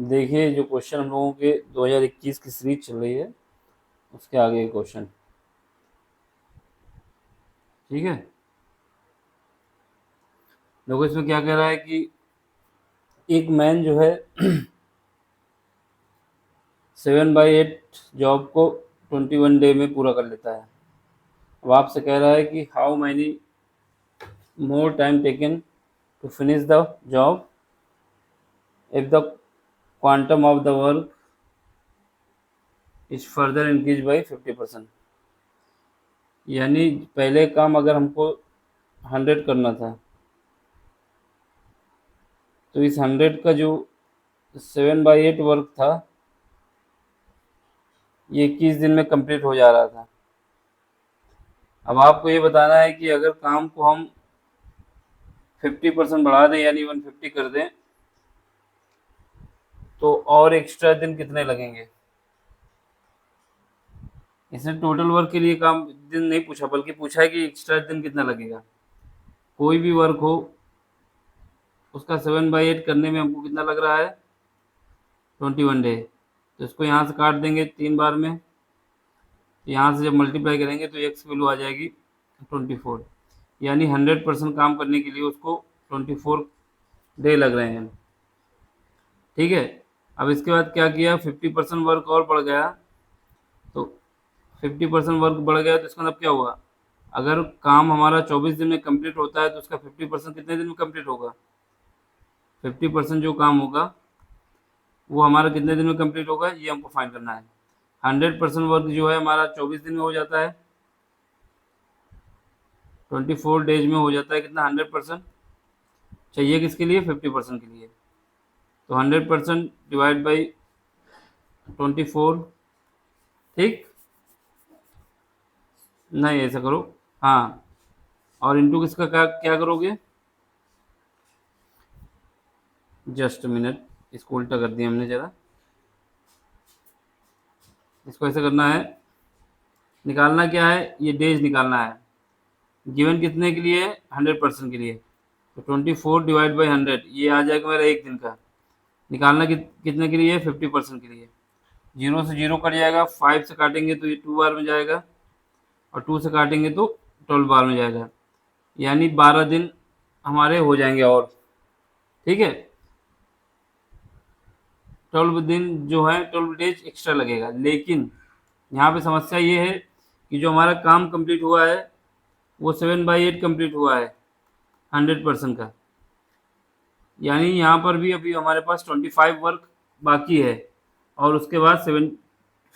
देखिए जो क्वेश्चन हम लोगों के 2021 की सीरीज चल रही है उसके आगे क्वेश्चन, ठीक है। देखो इसमें क्या कह रहा है कि एक मैन जो है 7/8 जॉब को 21 डे में पूरा कर लेता है। अब आपसे कह रहा है कि how many more time taken to finish the job if the quantum of the work is further increase by 50%। यानी पहले काम अगर हमको 100 करना था तो इस 100 का जो 7/8 वर्क था ये 21 दिन में कंप्लीट हो जा रहा था। अब आपको ये बताना है कि अगर काम को हम 50% बढ़ा दें यानी 150 कर दें तो और एक्स्ट्रा दिन कितने लगेंगे। इसने टोटल वर्क के लिए काम दिन नहीं पूछा बल्कि पूछा है कि एक्स्ट्रा दिन कितना लगेगा। कोई भी वर्क हो उसका 7/8 करने में हमको कितना लग रहा है 21 डे। तो इसको यहाँ से काट देंगे 3 बार में, यहाँ से जब मल्टीप्लाई करेंगे तो एक्स वैल्यू आ जाएगी 24। यानी 100% काम करने के लिए उसको 24 डे लग रहे हैं, ठीक है। अब इसके बाद क्या किया, 50% वर्क और बढ़ गया। तो 50% वर्क बढ़ गया तो इसका मतलब क्या हुआ, अगर काम हमारा 24 दिन में कंप्लीट होता है तो उसका 50% कितने दिन में कंप्लीट होगा। 50% जो काम होगा वो हमारा कितने दिन में कंप्लीट होगा ये हमको फाइंड करना है। 100% वर्क जो है हमारा 24 दिन में हो जाता है, 24 डेज में हो जाता है। कितना 100% चाहिए किसके लिए 50% के लिए। तो 100% डिवाइड बाई 24, ठीक। नहीं ऐसा करो, हाँ, और इंटू किसका क्या क्या करोगे, जस्ट मिनट, इसको उल्टा कर दिया हमने ज़रा। इसको ऐसे करना है, निकालना क्या है, ये डेज निकालना है। गिवन कितने के लिए, 100% के लिए। तो 24 डिवाइड बाई 100 ये आ जाएगा मेरा एक दिन का। निकालना कितने के लिए, 50% के लिए। 0 से 0 कट जाएगा, 5 से काटेंगे तो ये 2 बार में जाएगा और 2 से काटेंगे तो 12 बार में जाएगा। यानी 12 दिन हमारे हो जाएंगे और, ठीक है। 12 दिन जो है 12 डेज एक्स्ट्रा लगेगा। लेकिन यहाँ पे समस्या ये है कि जो हमारा काम कंप्लीट हुआ है वो 7/8 कंप्लीट हुआ है 100% का। यानी यहाँ पर भी अभी हमारे पास 25 वर्क बाकी है और उसके बाद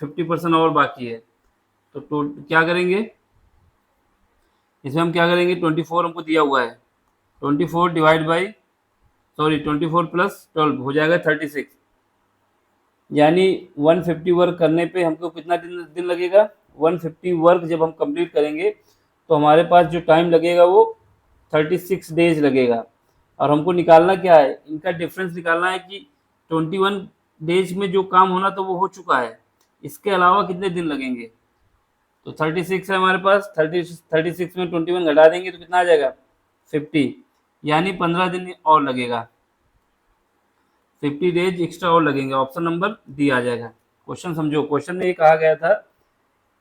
50% और बाकी है। तो क्या करेंगे इसमें, हम क्या करेंगे, 24 हमको दिया हुआ है, 24 डिवाइड बाई 24 प्लस 12 हो जाएगा 36। यानी 150 वर्क करने पे हमको कितना दिन लगेगा, 150 वर्क जब हम कंप्लीट करेंगे तो हमारे पास जो टाइम लगेगा वो 36 डेज लगेगा। और हमको निकालना क्या है, इनका डिफरेंस निकालना है कि 21 डेज में जो काम होना तो वो हो चुका है, इसके अलावा कितने दिन लगेंगे। तो 36 है हमारे पास, 36 में 21 घटा देंगे तो कितना आ जाएगा 50। यानी 15 दिन और लगेगा, 50 डेज एक्स्ट्रा और लगेंगे। ऑप्शन नंबर डी आ जाएगा। क्वेश्चन समझो, क्वेश्चन में ये कहा गया था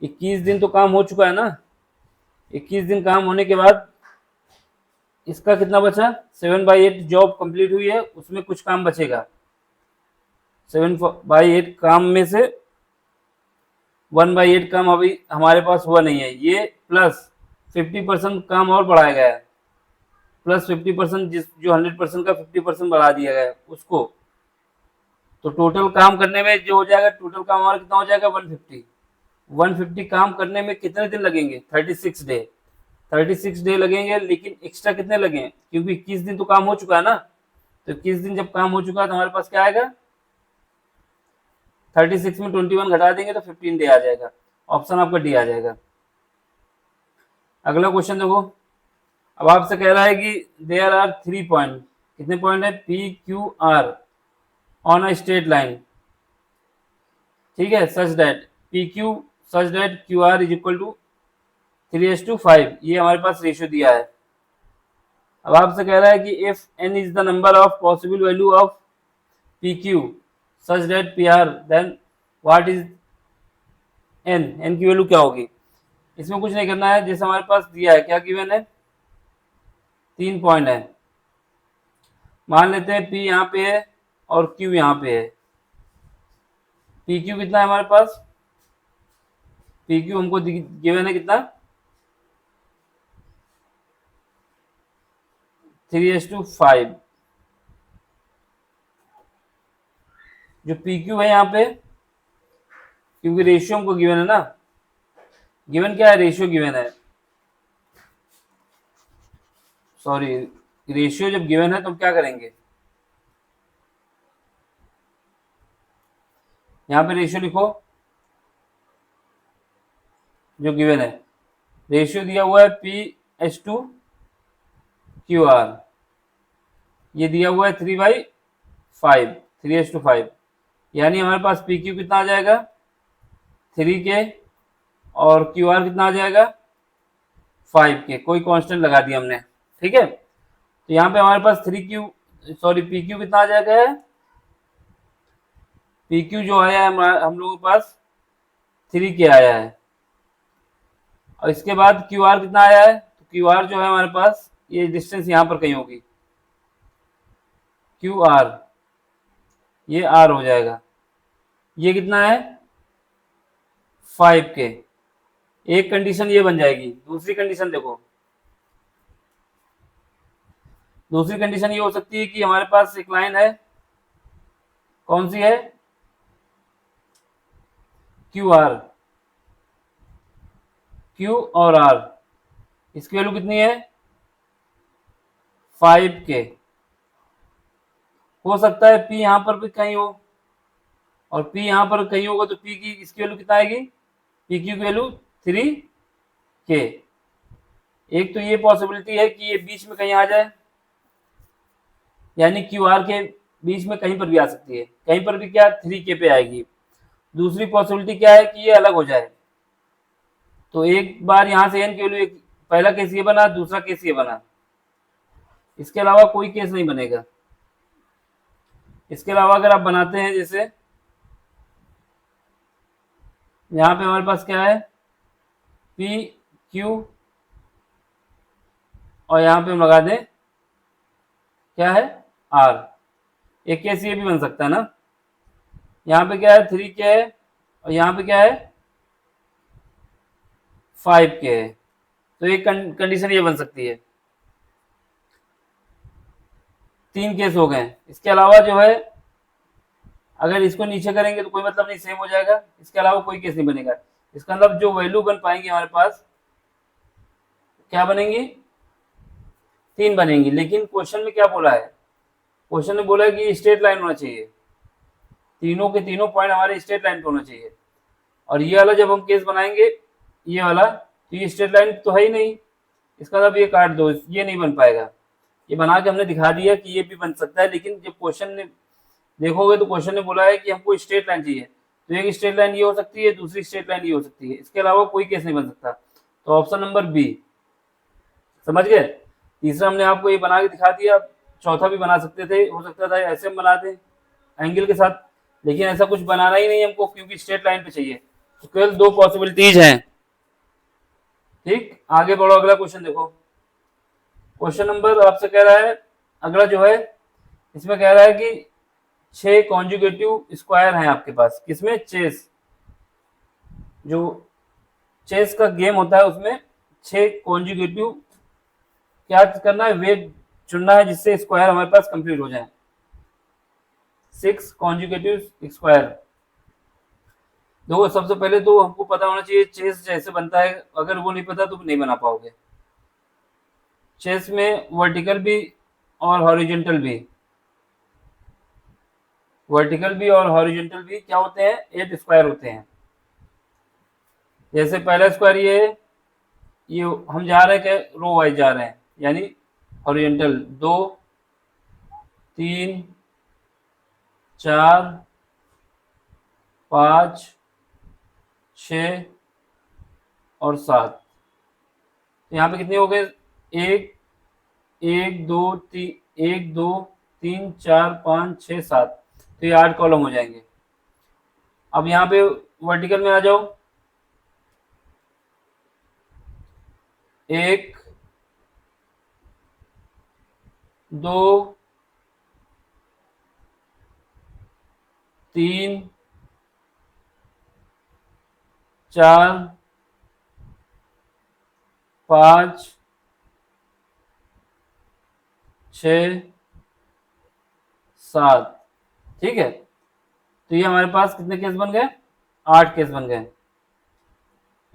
21 दिन तो काम हो चुका है ना, 21 दिन काम होने के बाद इसका कितना बचा, 7/8 जॉब कंप्लीट हुई है उसमें कुछ काम बचेगा। 7/8 काम में से 1/8 काम अभी हमारे पास हुआ नहीं है, ये प्लस 50% काम और बढ़ाया गया है, प्लस 50% जिस जो 100% का 50% बढ़ा दिया गया है उसको। तो टोटल काम करने में जो हो जाएगा, टोटल काम हमारा कितना हो जाएगा 150 काम करने में कितने दिन लगेंगे 36 डे। 36 डे लगेंगे, लेकिन एक्स्ट्रा कितने लगे क्योंकि 21 दिन तो काम हो चुका है ना। तो 21 दिन जब काम हो चुका है तो हमारे पास क्या आएगा, 36 में 21 घटा देंगे तो 15 डे आ जाएगा। ऑप्शन आपका डी आ जाएगा। अगला क्वेश्चन देखो, अब आपसे कह रहा है कि देयर आर 3 पॉइंट, कितने पॉइंट है, P Q R on a straight line, ठीक है, such that P Q such that Q R is equal to 3:5, ये हमारे पास रेशियो दिया है। अब आपसे कह रहा है कि if n is the number of possible value of P Q such that P R, then what is N, N की वैल्यू क्या होगी। इसमें कुछ नहीं करना है, जैसे हमारे पास दिया है, क्या गिवन है, 3 पॉइंट है। मान लेते हैं पी यहाँ पे है और क्यू यहाँ पे है। पी क्यू कितना है हमारे पास, पी क्यू हमको गिवन है कितना, 3:5। जो पी क्यू है यहाँ पे, क्योंकि रेशियो हमको गिवन है ना, गिवन क्या है, रेशियो गिवन है, सॉरी, रेशियो जब गिवन है तो हम क्या करेंगे, यहाँ पे रेशियो लिखो जो गिवन है। रेशियो दिया हुआ है P/2 QR, ये दिया हुआ है 3/5, 3:5, यानी हमारे पास पी क्यू कितना आ जाएगा 3 के, और क्यू आर कितना आ जाएगा 5 के, कोई कांस्टेंट लगा दिया हमने, ठीक है। तो यहाँ पे हमारे पास पी क्यू कितना आ जाएगा, पी क्यू जो आया है हम लोगों के पास 3 के आया है, और इसके बाद क्यू आर कितना आया है, तो क्यू आर जो है हमारे पास, ये डिस्टेंस यहाँ पर कहीं होगी, क्यू आर, ये आर हो जाएगा, ये कितना है 5 के। एक कंडीशन ये बन जाएगी, दूसरी कंडीशन देखो, दूसरी कंडीशन ये हो सकती है कि हमारे पास एक लाइन है, कौन सी है, क्यू आर, क्यू और आर, इसकी वैल्यू कितनी है 5 के। हो सकता है पी यहां पर भी कहीं हो, और पी यहां पर कहीं होगा, तो पी की इसकी वैल्यू कितना आएगी, पी क्यू की वैल्यू 3 के। एक तो ये पॉसिबिलिटी है कि ये बीच में कहीं आ जाए, यानी क्यू आर के बीच में कहीं पर भी आ सकती है, कहीं पर भी क्या 3 के पे आएगी। दूसरी पॉसिबिलिटी क्या है कि ये अलग हो जाए, तो एक बार यहां से एन की वैल्यू, पहला केस ये बना, दूसरा केस ये बना, इसके अलावा कोई केस नहीं बनेगा। इसके अलावा अगर आप बनाते हैं, जैसे यहाँ पे हमारे पास क्या है पी क्यू, और यहाँ पे हम लगा दें क्या है आर, एक केस ये भी बन सकता है ना, यहाँ पे क्या है 3 के है, और यहाँ पे क्या है 5 के है, तो एक कंडीशन ये बन सकती है। 3 केस हो गए। इसके अलावा जो है, अगर इसको नीचे करेंगे तो कोई मतलब नहीं, सेम हो जाएगा, इसके अलावा कोई केस नहीं बनेगा। इसका मतलब जो वैल्यू बन पाएंगे हमारे पास, क्या बनेंगी, 3 बनेंगी। लेकिन क्वेश्चन में क्या बोला है, क्वेश्चन में बोला है कि स्ट्रेट लाइन होना चाहिए, तीनों के तीनों पॉइंट हमारे स्ट्रेट लाइन पे होना चाहिए। और ये वाला जब हम केस बनाएंगे, ये वाला, तो ये स्ट्रेट लाइन तो है ही नहीं, इसका मतलब ये काट दो, ये नहीं बन पाएगा। ये बना के हमने दिखा दिया कि ये भी बन सकता है, लेकिन जब क्वेश्चन ने देखोगे तो क्वेश्चन ने बोला है कि हमको स्ट्रेट लाइन चाहिए, तो एक स्ट्रेट लाइन ये हो सकती है, दूसरी स्ट्रेट लाइन ये हो सकती है, इसके अलावा कोई केस नहीं बन सकता। तो ऑप्शन नंबर बी, समझ गए। तीसरा हमने आपको ये बना के दिखा दिया, चौथा भी बना सकते थे, हो सकता था ऐसे हम बनाते एंगल के साथ, लेकिन ऐसा कुछ बनाना ही नहीं हमको, क्योंकि स्ट्रेट लाइन पे चाहिए। तो केवल 2 पॉसिबिलिटीज हैं। ठीक, आगे बढ़ो, अगला क्वेश्चन देखो। क्वेश्चन नंबर आपसे कह रहा है, अगला जो है इसमें कह रहा है कि 6 कॉन्जुगेटिव स्क्वायर हैं आपके पास, किसमें, चेस, जो चेस का गेम होता है उसमें 6 कॉन्जुगेटिव, क्या करना है, वे चुनना है जिससे स्क्वायर हमारे पास कंप्लीट हो जाए। 6 कॉन्जुगेटिव स्क्वायर। देखो सबसे पहले तो हमको पता होना चाहिए चेस जैसे बनता है, अगर वो नहीं पता तो नहीं बना पाओगे। चेस में वर्टिकल भी और हॉरिजॉन्टल भी, वर्टिकल भी और हॉरिजॉन्टल भी क्या होते हैं, 8 स्क्वायर होते हैं। जैसे पहला स्क्वायर ये हम जा रहे हैं रो वाइज जा रहे हैं, यानी हॉरिजॉन्टल 2 3 4 5 6 और 7। यहाँ पे कितने हो गए, 1 1 2 3 1 2 3 4 5 6 7। तो ये 8 कॉलम हो जाएंगे। अब यहाँ पे वर्टिकल में आ जाओ, 1 2 3 4 5 6 7। ठीक है, तो ये हमारे पास कितने केस बन गए? 8 केस बन गए।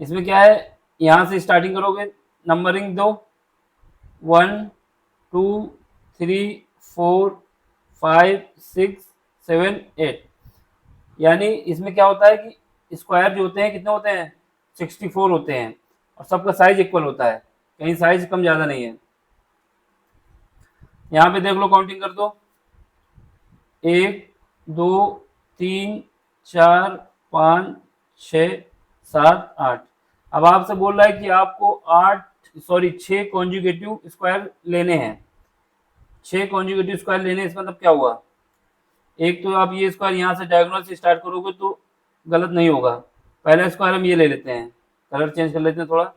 इसमें क्या है, यहाँ से स्टार्टिंग करोगे, नंबरिंग दो, 1 2 3 4 5 6 7 8। यानी इसमें क्या होता है कि स्क्वायर जो होते हैं कितने होते हैं? 64 होते हैं, और सबका साइज इक्वल होता है, कहीं साइज कम ज़्यादा नहीं है। यहाँ पे देख लो, काउंटिंग कर दो, 1 2 3 4 5 6 7 8। अब आपसे बोल रहा है कि आपको 6 कॉन्जुगेटिव स्क्वायर लेने हैं। 6 कॉन्जुगेटिव स्क्वायर लेने, इसका मतलब क्या हुआ? एक तो आप ये स्क्वायर यहाँ से डायगोनल से स्टार्ट करोगे तो गलत नहीं होगा। पहला स्क्वायर हम ये ले लेते हैं, कलर चेंज कर लेते हैं थोड़ा।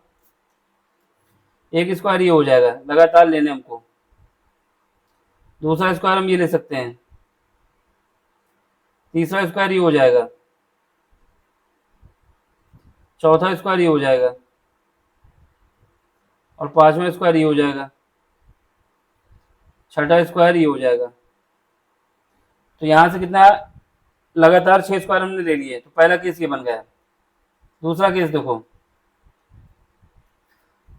एक स्क्वायर ये हो जाएगा, लगातार लेने हमको। दूसरा स्क्वायर हम ये ले सकते हैं, तीसरा स्क्वायर ये हो जाएगा, चौथा स्क्वायर ये हो जाएगा, और पांचवा स्क्वायर ये हो जाएगा, छठा स्क्वायर ये हो जाएगा। तो यहाँ से कितना, लगातार 6 स्क्वायर हमने ले लिए, तो पहला केस ये बन गया। दूसरा केस देखो,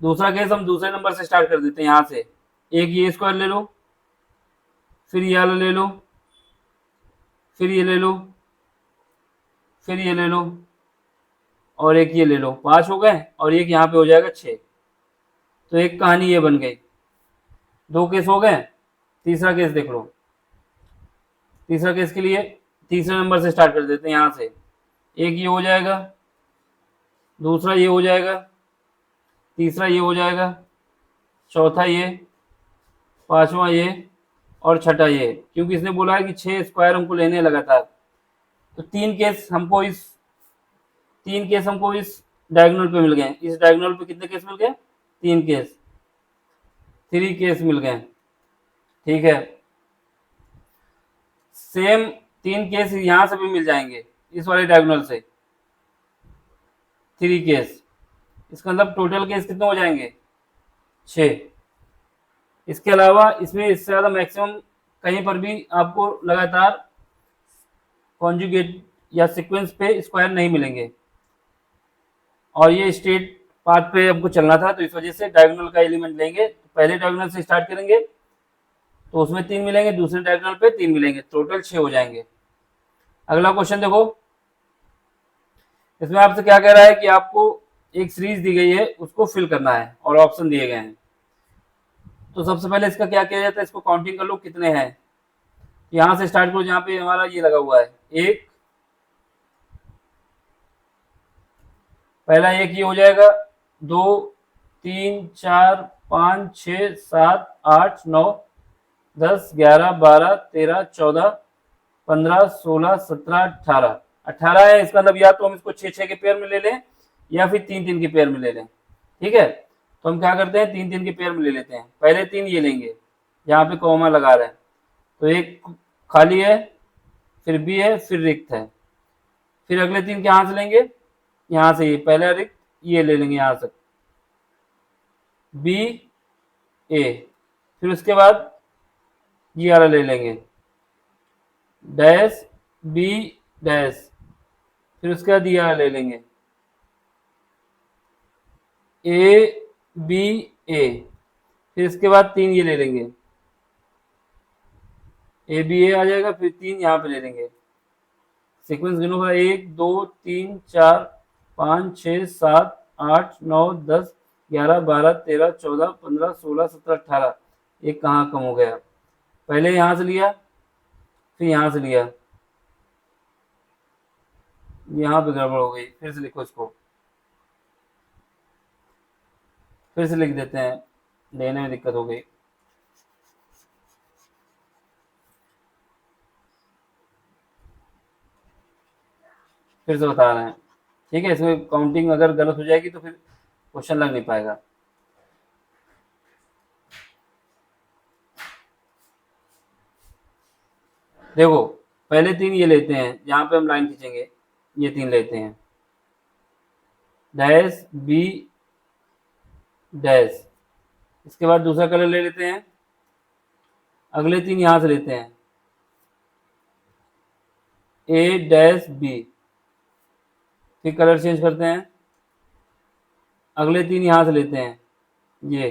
दूसरा केस हम दूसरे नंबर से स्टार्ट कर देते हैं। यहाँ से एक ये स्क्वायर ले लो, फिर ये वाला ले लो, फिर ये ले लो, फिर ये ले लो, और एक ये ले लो। 5 हो गए, और एक यहाँ पे हो जाएगा 6। तो एक कहानी ये बन गई, 2 केस हो गए। तीसरा केस देख लो, तीसरा केस के लिए तीसरे नंबर से स्टार्ट कर देते हैं। यहाँ से एक ये हो जाएगा, दूसरा ये हो जाएगा, तीसरा ये हो जाएगा, चौथा ये, पांचवा ये, और छठा ये। क्योंकि इसने बोला है कि 6 स्क्वायर हमको लेने लगातार, तो 3 केस हमको इस डायगोनल पे मिल गए। इस डायगोनल पे कितने केस मिल गए? 3 केस, 3 केस मिल गए। ठीक है, सेम 3 केस यहाँ से भी मिल जाएंगे, इस वाले डायगोनल से 3 केस। इसका मतलब टोटल केस कितने हो जाएंगे? 6। इसके अलावा इसमें इससे ज़्यादा मैक्सिमम कहीं पर भी आपको लगातार कॉन्जुगेट या सीक्वेंस पे स्क्वायर नहीं मिलेंगे। और ये स्ट्रेट पाथ पे हमको चलना था, तो इस वजह से डायगोनल का एलिमेंट लेंगे। तो पहले डायगोनल से स्टार्ट करेंगे तो उसमें 3 मिलेंगे, दूसरे डायगोनल पे 3 मिलेंगे, टोटल 6 हो जाएंगे। अगला क्वेश्चन देखो, इसमें आपसे क्या कह रहा है कि आपको एक सीरीज दी गई है, उसको फिल करना है, और ऑप्शन दिए गए हैं। तो सबसे पहले इसका क्या किया जाता है, इसको काउंटिंग कर लो कितने हैं। यहाँ से स्टार्ट करो, जहाँ पे हमारा ये लगा हुआ है, एक, पहला एक ये हो जाएगा, 2 3 4 5 6 7 8 9 10 11 12 13 14 15 16 17 18। 18 है, इसका मतलब या तो हम इसको 6 के पेयर में ले लें, या फिर 3 के पेयर में ले लें। ठीक है, तो हम क्या करते हैं, 3 के पेयर में ले लेते हैं। पहले 3 ये लेंगे, यहाँ पे कॉमा लगा रहे हैं, तो एक खाली है, फिर बी है, फिर रिक्त है। फिर अगले 3 कहाँ से लेंगे? यहाँ से, ये पहला रिक्त ये ले लेंगे यहाँ से, बी ए। फिर उसके बाद ये वाला ले लेंगे, डैश बी डैश। फिर उसके बाद ये वाला ले लेंगे, ए बी ए। फिर इसके बाद 3 ये ले लेंगे, ए बी ए आ जाएगा, फिर 3 यहाँ पे ले लेंगे। सीक्वेंस गिनो, 1 2 3 4 5 6 7 8 9 10 11 12 13 14 15 16 17 18। एक कहाँ कम हो गया, पहले यहाँ से लिया, फिर यहाँ से लिया, यहाँ पे गड़बड़ हो गई। फिर से लिखो इसको, फिर से लिख देते हैं, लेने में दिक्कत हो गई। फिर से बता रहे हैं, ठीक है। इसमें काउंटिंग अगर गलत हो जाएगी तो फिर क्वेश्चन लग नहीं पाएगा। देखो पहले 3 ये लेते हैं, यहाँ पे हम लाइन खींचेंगे, ये 3 लेते हैं, डैश बी डैश। इसके बाद दूसरा कलर ले लेते हैं, अगले 3 यहाँ से लेते हैं, ए डैश बी। फिर कलर चेंज करते हैं, अगले 3 यहाँ से लेते हैं, ये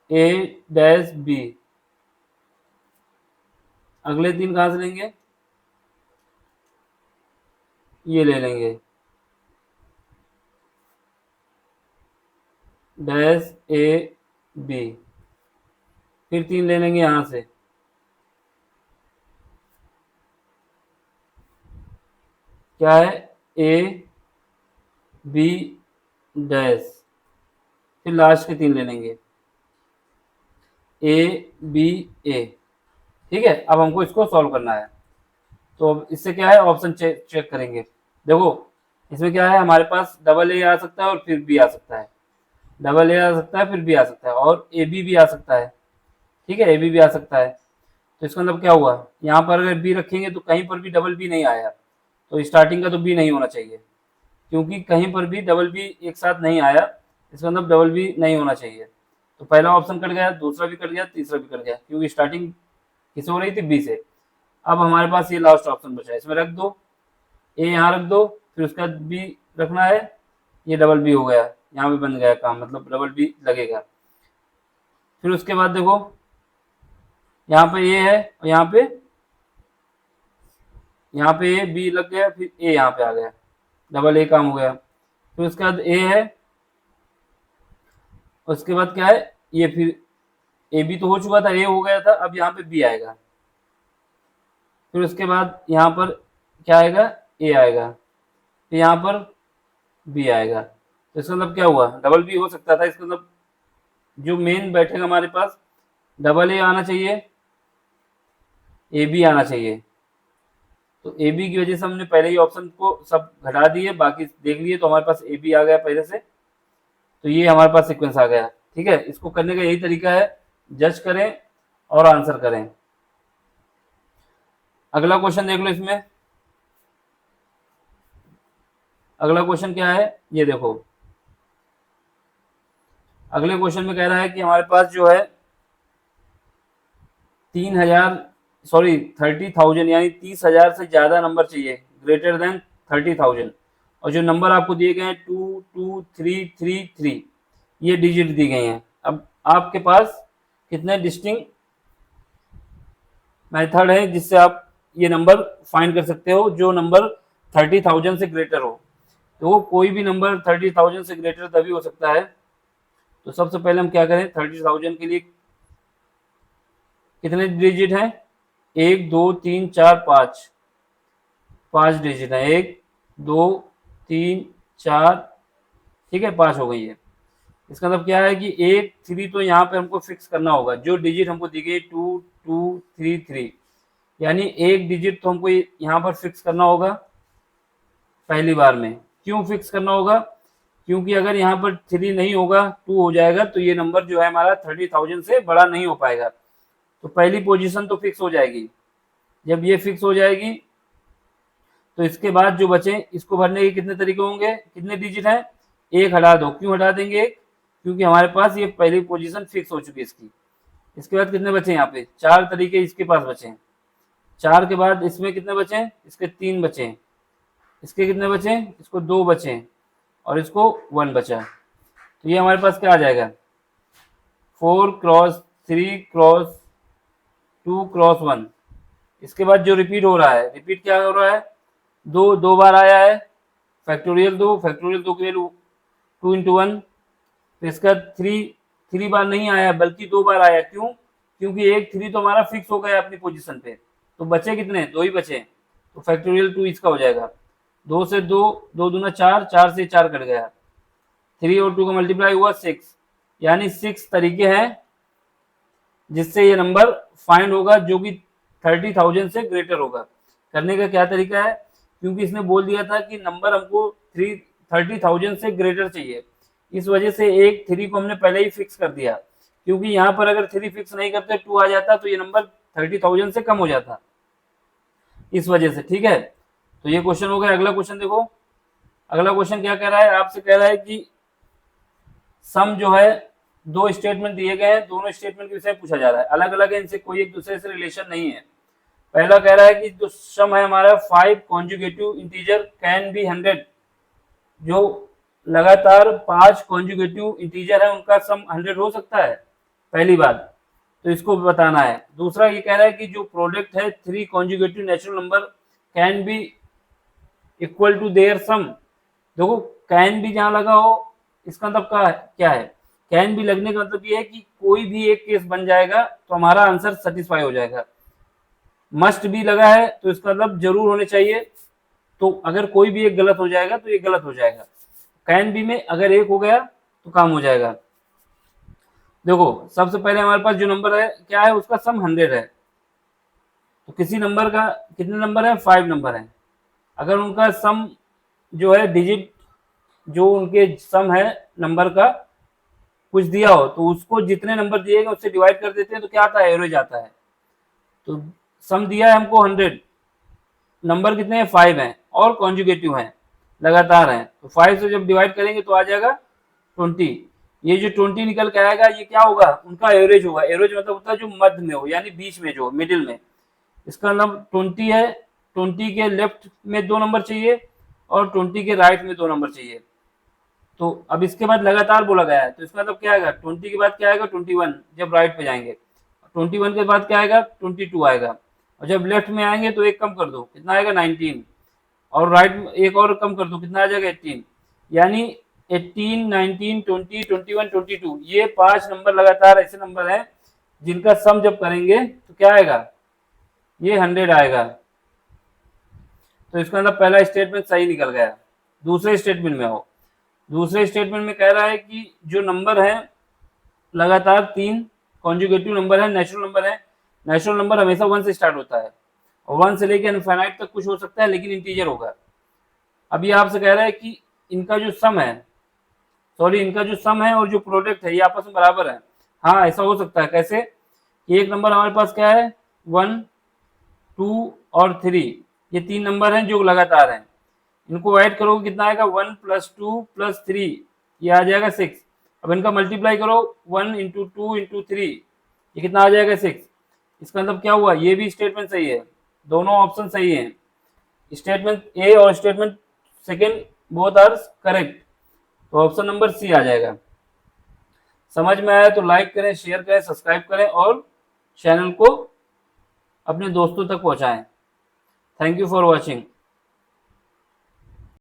ए डैश बी। अगले 3 कहाँ से लेंगे, ये ले लेंगे, डैश ए बी। फिर 3 ले लेंगे यहाँ से, क्या है, ए बी डैश। फिर लास्ट के 3 ले लेंगे, ए बी ए। ठीक है, अब हमको इसको सॉल्व करना है। तो अब इससे क्या है, ऑप्शन चेक करेंगे। देखो इसमें क्या है, हमारे पास डबल ए आ सकता है और फिर बी आ सकता है, डबल ए आ सकता है फिर बी आ सकता है, और ए बी भी आ सकता है। ठीक है, ए बी भी आ सकता है। तो इसका मतलब क्या हुआ, यहाँ पर अगर बी रखेंगे तो कहीं पर भी डबल बी नहीं आया, तो स्टार्टिंग का तो बी नहीं होना चाहिए, क्योंकि कहीं पर भी डबल बी एक साथ नहीं आया, इसका मतलब डबल बी नहीं होना चाहिए। तो पहला ऑप्शन कट गया, दूसरा भी कट गया, तीसरा भी कट गया, क्योंकि स्टार्टिंग किससे हो रही थी, बी से। अब हमारे पास ये लास्ट ऑप्शन बचा है, इसमें रख दो, ए यहाँ रख दो, फिर उसका बी रखना है, ये डबल बी हो गया, यहाँ भी बन गया काम, मतलब डबल बी लगेगा। फिर उसके बाद देखो यहाँ पे ए है और यहाँ पे ए बी लग गया, फिर ए यहाँ पे आ गया, डबल ए काम हो गया। फिर उसके बाद ए है, उसके बाद क्या है, ये फिर ए बी तो हो चुका था, ए हो गया था, अब यहाँ पे बी आएगा। फिर उसके बाद यहाँ पर क्या आएगा, ए आएगा, फिर यहाँ पर बी आएगा। तो इसका मतलब क्या हुआ, डबल बी हो सकता था, इसका मतलब जो मेन बैठेगा हमारे पास, डबल ए आना चाहिए, ए बी आना चाहिए। तो ए बी की वजह से हमने पहले ही ऑप्शन को सब घटा दिए, बाकी देख लिए, तो हमारे पास ए बी आ गया पहले से। तो ये हमारे पास सीक्वेंस आ गया। ठीक है, इसको करने का यही तरीका है, जज करें और आंसर करें। अगला क्वेश्चन देख लो, इसमें अगला क्वेश्चन क्या है, ये देखो। अगले क्वेश्चन में कह रहा है कि हमारे पास जो है 30,000 यानी 30,000 से ज्यादा नंबर चाहिए, ग्रेटर देन 30,000। और जो नंबर आपको दिए गए हैं 22333, ये डिजिट दी गई हैं। अब आपके पास कितने डिस्टिंक्ट मेथड है जिससे आप ये नंबर फाइंड कर सकते हो, जो नंबर 30,000 से ग्रेटर हो। तो कोई भी नंबर 30,000 से ग्रेटर तभी हो सकता है। तो सबसे पहले हम क्या करें, 30,000 के लिए कितने डिजिट हैं, 1 2 3 4 5, 5 डिजिट है, 1 2 3 4, ठीक है, 5 हो गई है। इसका मतलब क्या है कि 1 3 तो यहाँ पे हमको फिक्स करना होगा, जो डिजिट हमको दी गई 2 2 3 3, यानी एक डिजिट तो हमको यहाँ पर फिक्स करना होगा पहली बार में। क्यों फिक्स करना होगा, क्योंकि अगर यहाँ पर 3 नहीं होगा, 2 हो जाएगा, तो ये नंबर जो है हमारा 30,000 से बड़ा नहीं हो पाएगा। तो पहली पोजीशन तो फिक्स हो जाएगी। जब ये फिक्स हो जाएगी तो इसके बाद जो बचे, इसको भरने के कितने तरीके होंगे, कितने डिजिट हैं, एक हटा दो। क्यों हटा देंगे एक, क्योंकि हमारे पास ये पहली पोजीशन फिक्स हो चुकी है इसकी। इसके बाद कितने बचे, यहाँ पे 4 तरीके इसके पास बचे। 4 के बाद इसमें कितने बचे, इसके 3 बचे, इसके कितने बचे, इसको 2 बचे, और इसको 1 बचा। तो ये हमारे पास क्या आ जाएगा, 4 क्रॉस 3 क्रॉस 2 क्रॉस 1। इसके बाद जो रिपीट हो रहा है, रिपीट क्या हो रहा है, 2 बार आया है, फैक्टोरियल 2 की वैल्यू 2 इंटू 1। तो इसका 3 बार नहीं आया, बल्कि 2 बार आया। क्यों, क्योंकि एक 3 तो हमारा फिक्स हो गया अपनी पोजीशन पे। तो बचे कितने, 2 ही बचे, तो फैक्टोरियल 2 इसका हो जाएगा। 2 से 2, 2 दूना 4, 4 से 4 कट गया, 3 और 2 का मल्टीप्लाई हुआ 6, यानी 6 तरीके हैं जिससे ये नंबर फाइंड होगा जो कि 30,000 से ग्रेटर होगा। करने का क्या तरीका है, क्योंकि इसने बोल दिया था कि नंबर हमको 30,000 से ग्रेटर चाहिए, इस वजह से एक 3 को हमने पहले ही फिक्स कर दिया, क्योंकि यहाँ पर अगर 3 फिक्स नहीं करते 2 आ जाता तो ये नंबर 30,000 से कम हो जाता, इस वजह से। ठीक है, तो ये क्वेश्चन हो गया। अगला क्वेश्चन देखो, अगला क्वेश्चन क्या कह रहा है, आपसे कह रहा है कि सम जो है, दो स्टेटमेंट दिए गए हैं, दोनों स्टेटमेंट के विषय पूछा जा रहा है, अलग अलग है, इनसे कोई एक दूसरे से रिलेशन नहीं है। पहला कह रहा है कि जो सम है हमारा 5 कॉन्जुगेटिव इंटीजर कैन बी 100, जो लगातार 5 कॉन्जुगेटिव इंटीजर है उनका सम 100 हो सकता है, पहली बात तो इसको बताना है। दूसरा ये कह रहा है कि जो प्रोडक्ट है 3 conjugative natural number can be equal to their sum. देखो कैन भी जहां लगा हो, इसका मतलब क्या है, कैन भी लगने का मतलब ये है कि कोई भी एक केस बन जाएगा तो हमारा आंसर सेटिस्फाई हो जाएगा। मस्ट भी लगा है तो इसका मतलब जरूर होने चाहिए, तो अगर कोई भी एक गलत हो जाएगा तो ये गलत हो जाएगा। कैन बी में अगर एक हो गया तो काम हो जाएगा। देखो सबसे पहले हमारे पास जो नंबर है क्या है, उसका सम 100 है, तो किसी नंबर का कितने नंबर है, 5 नंबर है। अगर उनका सम जो है डिजिट, जो उनके सम है नंबर का कुछ दिया हो, तो उसको जितने नंबर दिए गए उससे डिवाइड कर देते हैं, तो क्या आता है, एवरेज आता है। तो सम दिया है हमको 100, नंबर कितने हैं, 5 हैं और कॉन्जुगेटिव हैं, लगातार हैं, तो 5 से जब डिवाइड करेंगे तो आ जाएगा 20। ये जो 20 निकल के आएगा ये क्या होगा, उनका एवरेज होगा। एवरेज मतलब होता है जो मध्य में हो, यानी बीच में, जो मिडिल में। इसका मतलब 20 है, 20 के लेफ्ट में 2 नंबर चाहिए और 20 के राइट में 2 नंबर चाहिए। तो अब इसके बाद लगातार बोला गया है, तो इसका मतलब क्या आएगा, 20 के बाद क्या आएगा, 21 जब राइट पे जाएंगे। 21 के बाद क्या आएगा, 22 आएगा, और जब लेफ्ट में आएंगे तो एक कम कर दो, कितना आएगा, 19, और राइट में एक और कम कर दो, कितना आ जाएगा, 18। यानी 18, 19, 20, 21, 22, ये 5 नंबर लगातार ऐसे नंबर हैं जिनका सम जब करेंगे तो क्या आएगा, ये 100 आएगा। तो इसका मतलब पहला स्टेटमेंट सही निकल गया। दूसरे स्टेटमेंट में आओ, दूसरे स्टेटमेंट में कह रहा है कि जो नंबर है लगातार 3 कॉन्जुगेटिव नंबर है, नेचुरल नंबर है। नेचुरल नंबर हमेशा 1 से स्टार्ट होता है, और 1 से लेकर इनफाइनाइट तक कुछ हो सकता है, लेकिन इंटीजर होगा। अब ये आपसे कह रहा है कि इनका जो सम है, इनका जो सम है और जो प्रोडक्ट है ये आपस में बराबर है। हाँ ऐसा हो सकता है, कैसे कि एक नंबर हमारे पास क्या है, 1, 2 और 3, ये 3 नंबर हैं जो लगातार हैं, इनको ऐड करोगे कितना आएगा, 1 + 2 + 3, ये आ जाएगा 6। अब इनका मल्टीप्लाई करो, 1 × 2 × 3, ये कितना आ जाएगा, 6। इसका मतलब क्या हुआ, ये भी स्टेटमेंट सही है, दोनों ऑप्शन सही हैं। स्टेटमेंट ए और statement second both are correct, तो ऑप्शन नंबर सी आ जाएगा। समझ में आया तो लाइक करें, शेयर करें, सब्सक्राइब करें और चैनल को अपने दोस्तों तक पहुंचाएं। Thank you for watching.